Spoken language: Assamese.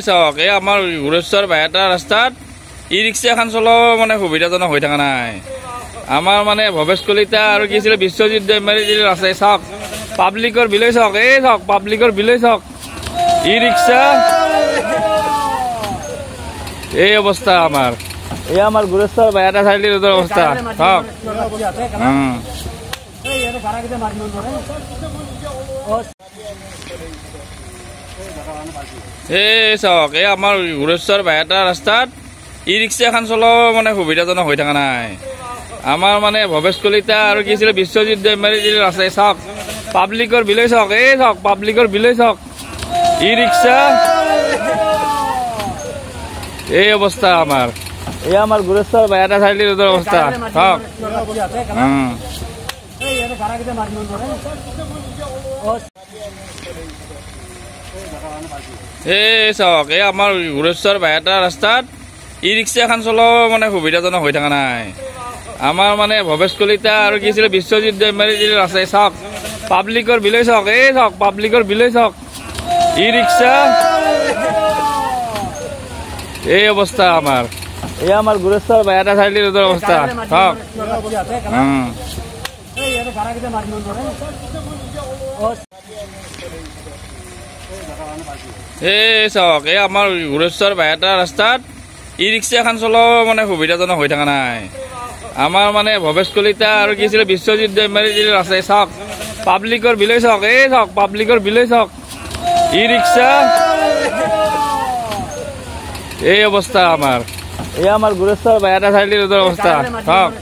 চাওক এই আমাৰ গুৰেশ্বৰ বাইহাটা ৰাস্তাত ই ৰিক্সা এখন চলাব মানে সুবিধাজনক হৈ থকা নাই। আমাৰ মানে ভৱেশ কলিতা আৰু কি আছিলে বিশ্বজিৎ দৈমাৰী আছে। চাওক পাব্লিকৰ বিলৈ চাওক, এই চাওক পাব্লিকৰ বিলৈ চাওক, ই ৰিক্সা এই অৱস্থা আমাৰ। এই আমাৰ গুৰেশ্বৰ বাইহাটা চাৰিআলি ৰোডৰ অৱস্থা চাওক। চাওক এই আমাৰ গুৰেশ্বৰ বাইহাটা ৰাস্তাত ই ৰিক্সা এখন চলাব মানে সুবিধাজনক হৈ থকা নাই। আমাৰ মানে ভৱেশ কলিতা আৰু কি আছিলে বিশ্বজিৎ দৈমাৰী আছে। চাওক পাব্লিকৰ বিলৈ চাওক, এই চাওক পাব্লিকৰ বিলৈ চাওক, ই ৰিক্সা এই অৱস্থা আমাৰ। এই আমাৰ গুৰেশ্বৰ বাইহাটা চাৰিআলি ৰোডৰ অৱস্থা চাওক। চাওক এই আমাৰ গুৰেশ্বৰ বাইহাটা ৰাস্তাত ই ৰিক্সা এখন চলাব মানে সুবিধাজনক হৈ থকা নাই। আমাৰ মানে ভৱেশ কলিতা আৰু কি আছিলে বিশ্বজিৎ দৈমাৰী আছে। চাওক পাব্লিকৰ বিলৈ চাওক, এই চাওক পাব্লিকৰ বিলৈ চাওক, ই ৰিক্সা এই অৱস্থা আমাৰ। এই আমাৰ গুৰেশ্বৰ বাইহাটা চাৰিআলি ৰোডৰ অৱস্থা চাওক। চাওক এই আমাৰ গুৰেশ্বৰ বাইহাটা ৰাস্তাত ই ৰিক্সা এখন চলাব মানে সুবিধাজনক হৈ থকা নাই। আমাৰ মানে ভৱেশ কলিতা আৰু কি আছিলে বিশ্বজিৎ দৈমাৰী আছে। চাওক পাব্লিকৰ বিলৈ চাওক, এই চাওক পাব্লিকৰ বিলৈ চাওক, ই ৰিক্সা এই অৱস্থা আমাৰ। এই আমাৰ গুৰেশ্বৰ বাইহাটা চাৰিআলি ৰোডৰ অৱস্থা চাওক।